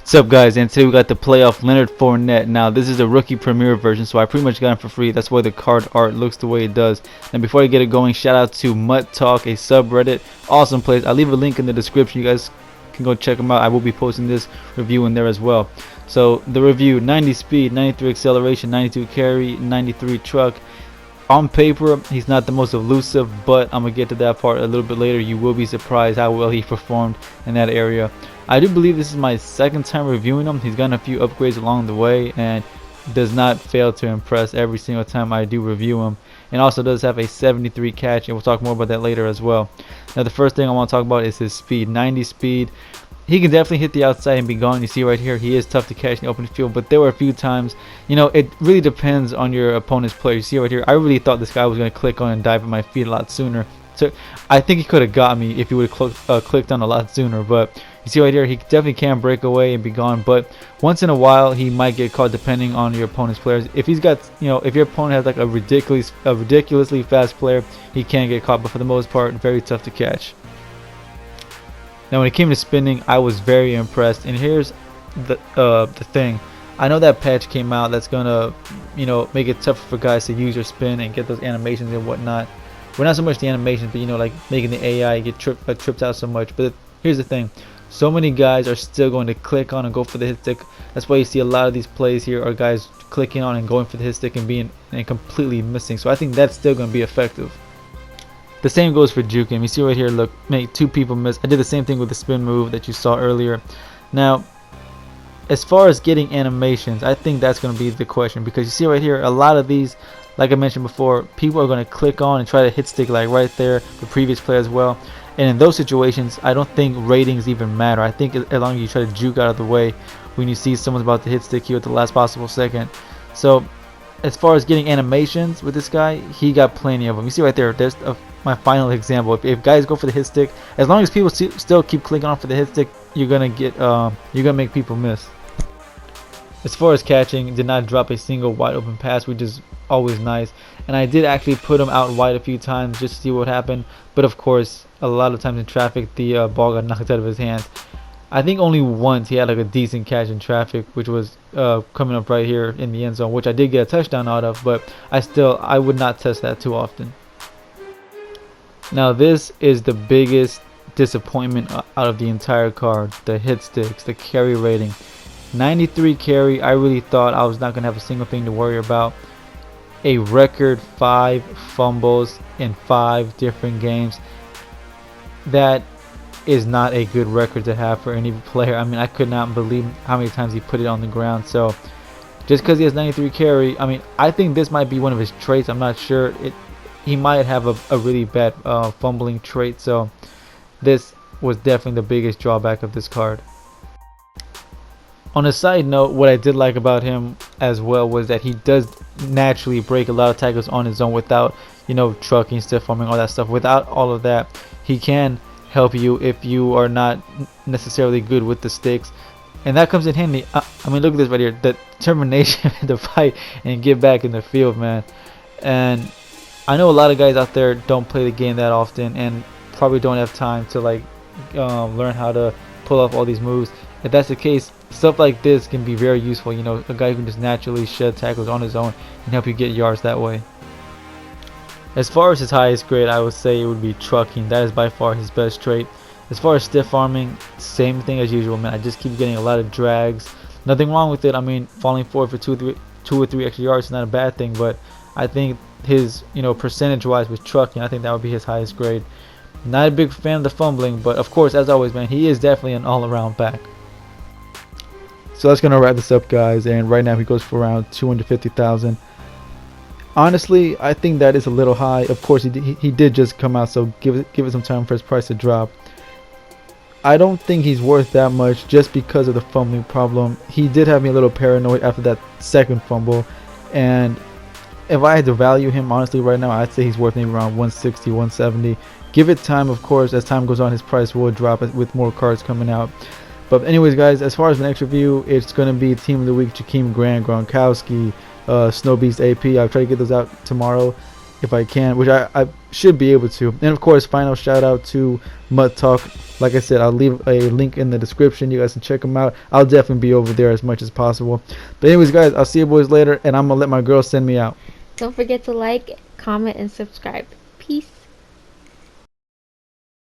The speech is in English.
What's up, guys? And today we got the playoff Leonard Fournette. Now this is a rookie premiere version, so I pretty much got him for free. That's why the card art looks the way it does. And before I get it going, shout out to Mutt Talk, a subreddit, awesome place. I'll leave a link in the description. You guys can go check them out. I will be posting this review in there as well. So the review: 90 speed, 93 acceleration, 92 carry, 93 truck. On paper, he's not the most elusive, but I'm gonna get to that part a little bit later. You will be surprised how well he performed in that area. I do believe this is my second time reviewing him. He's gotten a few upgrades along the way and does not fail to impress every single time I do review him. And also does have a 73 catch, and we'll talk more about that later as well. Now the first thing I want to talk about is his speed. 90 speed. He can definitely hit the outside and be gone. You see right here, he is tough to catch in the open field, but there were a few times, it really depends on your opponent's player. You see right here, I really thought this guy was going to click on and dive at my feet a lot sooner. So I think he could have got me if he would have clicked on a lot sooner. But you see right here, he definitely can break away and be gone. But once in a while, he might get caught depending on your opponent's players. If he's got, if your opponent has like a ridiculously fast player, he can get caught. But for the most part, very tough to catch. Now when it came to spinning, I was very impressed. And here's the thing. I know that patch came out that's gonna, make it tougher for guys to use your spin and get those animations and whatnot. Well, not so much the animations, but like making the AI get tripped out so much. But here's the thing: so many guys are still going to click on and go for the hit stick. That's why you see a lot of these plays here are guys clicking on and going for the hit stick and being completely missing. So I think that's still going to be effective. The same goes for juking. You see right here, look, make two people miss. I did the same thing with the spin move that you saw earlier. Now, as far as getting animations, I think that's going to be the question, because you see right here, a lot of these, like I mentioned before, people are going to click on and try to hit stick like right there, the previous player as well. And in those situations, I don't think ratings even matter. I think as long as you try to juke out of the way when you see someone's about to hit stick you at the last possible second. So as far as getting animations with this guy, he got plenty of them. You see right there, there's my final example. If guys go for the hit stick, as long as people still keep clicking on for the hit stick, you're gonna make people miss. As far as catching, did not drop a single wide open pass, which is always nice. And I did actually put him out wide a few times just to see what happened. But of course, a lot of times in traffic, the ball got knocked out of his hands. I think only once he had like a decent catch in traffic, which was coming up right here in the end zone, which I did get a touchdown out of. But I would not test that too often. Now this is the biggest disappointment out of the entire card: the hit sticks, the carry rating. 93 carry. I really thought I was not going to have a single thing to worry about. A record 5 fumbles in 5 different games. That is not a good record to have for any player. I mean, I could not believe how many times he put it on the ground. So just because he has 93 carry, I mean, I think this might be one of his traits. I'm not sure. He might have a really bad fumbling trait. So this was definitely the biggest drawback of this card. On a side note, what I did like about him as well was that he does naturally break a lot of tackles on his own without, trucking, stiff arming, all that stuff. Without all of that, he can help you if you are not necessarily good with the sticks. And that comes in handy. I mean, look at this right here. The determination to fight and get back in the field, man. And I know a lot of guys out there don't play the game that often and probably don't have time to learn how to pull off all these moves. If that's the case, stuff like this can be very useful. A guy who can just naturally shed tackles on his own and help you get yards that way. As far as his highest grade, I would say it would be trucking. That is by far his best trait. As far as stiff arming, same thing as usual, man. I just keep getting a lot of drags. Nothing wrong with it. I mean, falling forward for two or three extra yards is not a bad thing, but I think his, percentage-wise with trucking, I think that would be his highest grade. Not a big fan of the fumbling, but of course, as always, man, he is definitely an all-around back. So that's gonna wrap this up, guys. And right now he goes for around 250,000. Honestly, I think that is a little high. Of course, he did just come out, so give it some time for his price to drop. I don't think he's worth that much just because of the fumbling problem. He did have me a little paranoid after that second fumble, and if I had to value him honestly right now, I'd say he's worth maybe around 160, 170. Give it time, of course. As time goes on, his price will drop with more cards coming out. But anyways, guys, as far as the next review, it's going to be Team of the Week: Jakeem Grant, Gronkowski, Snow Beast AP. I'll try to get those out tomorrow. if I can, which I should be able to. And of course, final shout out to Mutt Talk. Like I said, I'll leave a link in the description. You guys can check them out. I'll definitely be over there as much as possible. But anyways, guys, I'll see you boys later, and I'm gonna let my girl send me out. Don't forget to like, comment, and subscribe. Peace.